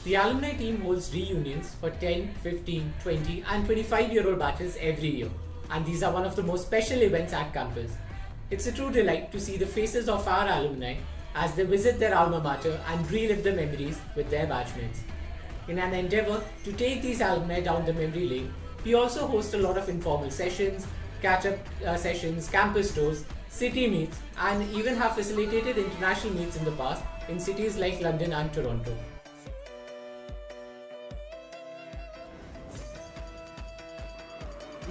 The alumni team holds reunions for 10, 15, 20, and 25-year-old batches every year, and these are one of the most special events at campus. It's a true delight to see the faces of our alumni as they visit their alma mater and relive the memories with their batchmates. In an endeavor to take these alumni down the memory lane, we also host a lot of informal sessions, catch up sessions, campus tours, city meets, and even have facilitated international meets in the past in cities like London and Toronto.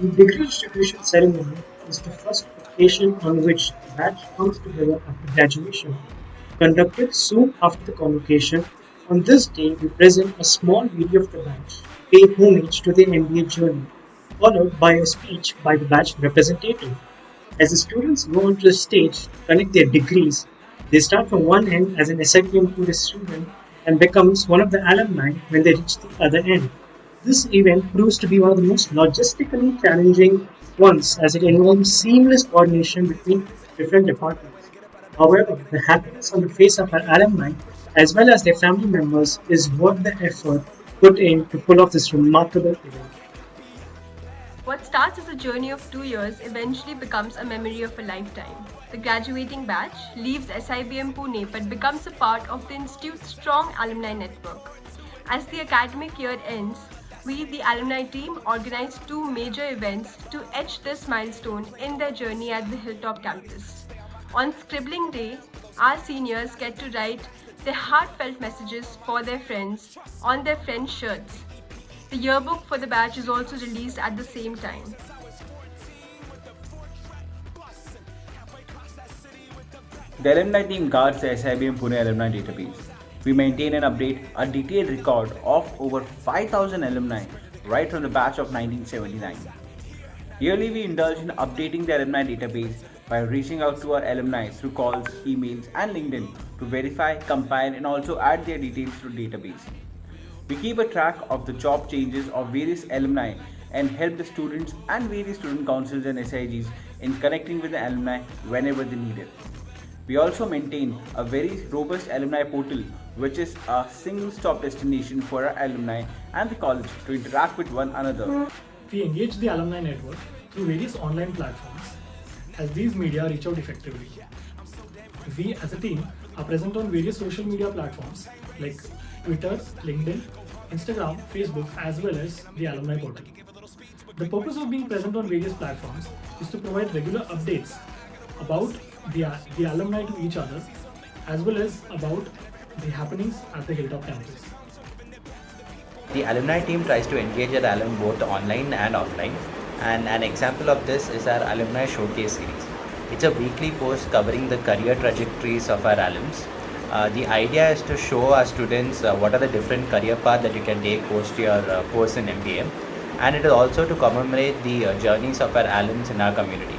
The degree distribution ceremony is the first occasion on which the batch comes together after graduation. Conducted soon after the convocation, on this day we present a small video of the batch, pay homage to their MBA journey, followed by a speech by the batch representative. As the students go onto the stage to connect their degrees, they start from one end as an SIPM Pune student and becomes one of the alumni when they reach the other end. This event proves to be one of the most logistically challenging ones as it involves seamless coordination between different departments. However, the happiness on the face of our alumni, as well as their family members, is worth the effort put in to pull off this remarkable event. What starts as a journey of 2 years eventually becomes a memory of a lifetime. The graduating batch leaves SIBM Pune but becomes a part of the institute's strong alumni network. As the academic year ends, we, the alumni team, organize two major events to etch this milestone in their journey at the Hilltop campus. On Scribbling Day, our seniors get to write their heartfelt messages for their friends on their friends' shirts. The yearbook for the batch is also released at the same time. The alumni team guards the SIBM Pune alumni database. We maintain and update a detailed record of over 5,000 alumni right from the batch of 1979. Yearly, we indulge in updating the alumni database by reaching out to our alumni through calls, emails, and LinkedIn to verify, compile, and also add their details to the database. We keep a track of the job changes of various alumni and help the students and various student councils and SIGs in connecting with the alumni whenever they need it. We also maintain a very robust alumni portal, which is a single stop destination for our alumni and the college to interact with one another. We engage the alumni network through various online platforms as these media reach out effectively. We as a team are present on various social media platforms like Twitter, LinkedIn, Instagram, Facebook, as well as the alumni portal. The purpose of being present on various platforms is to provide regular updates about the alumni to each other as well as about the happenings at the Hilltop campus. The alumni team tries to engage their alum both online and offline, and an example of this is our alumni showcase series. It's a weekly post covering the career trajectories of our alums. The idea is to show our students what are the different career paths that you can take post your course in MBA, and it is also to commemorate the journeys of our alums in our community.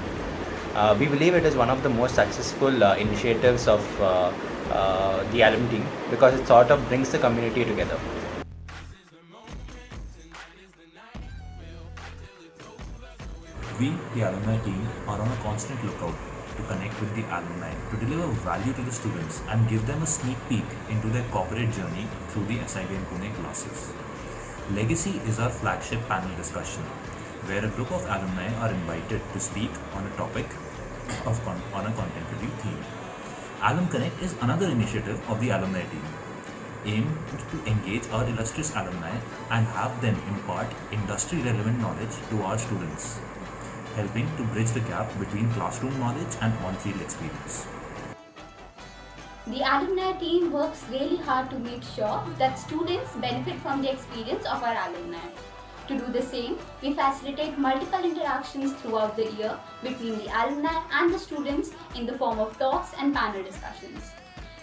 We believe it is one of the most successful initiatives of the alum team because it sort of brings the community together. We, the alumni team, are on a constant lookout to connect with the alumni to deliver value to the students and give them a sneak peek into their corporate journey through the SIBM Pune classes. Legacy is our flagship panel discussion, where a group of alumni are invited to speak on a topic on a contemporary theme. Alum Connect is another initiative of the alumni team, aimed to engage our illustrious alumni and have them impart industry-relevant knowledge to our students, helping to bridge the gap between classroom knowledge and on-field experience. The alumni team works really hard to make sure that students benefit from the experience of our alumni. To do the same, we facilitate multiple interactions throughout the year between the alumni and the students in the form of talks and panel discussions.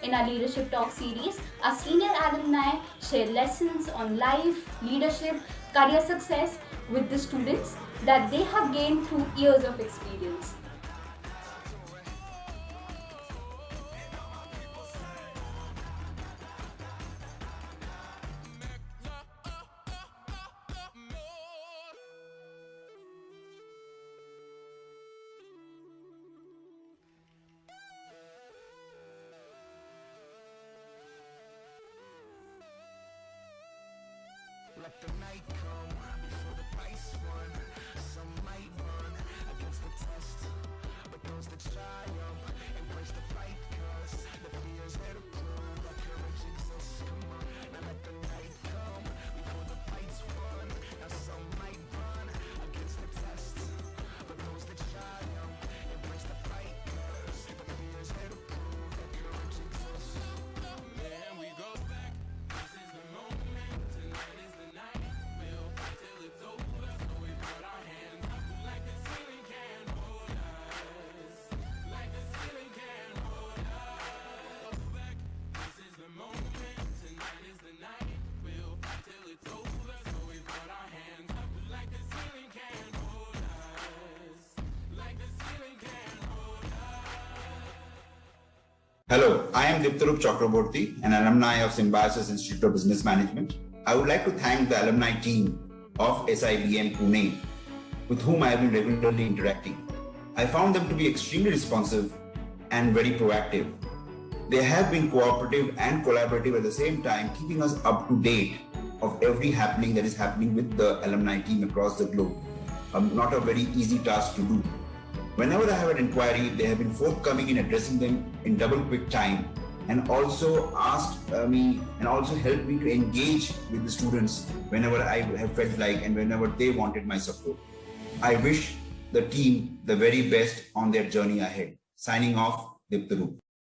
In our Leadership Talk series, our senior alumni share lessons on life, leadership, career success with the students that they have gained through years of experience. Hello, I am Diptarup Chakraborty, an alumni of Symbiosis Institute of Business Management. I would like to thank the alumni team of SIBM Pune, with whom I have been regularly interacting. I found them to be extremely responsive and very proactive. They have been cooperative and collaborative at the same time, keeping us up to date of every happening that is happening with the alumni team across the globe. Not a very easy task to do. Whenever I have an inquiry, they have been forthcoming in addressing them in double quick time, and also asked me and also helped me to engage with the students whenever I have felt like and whenever they wanted my support. I wish the team the very best on their journey ahead. Signing off, Diptarup.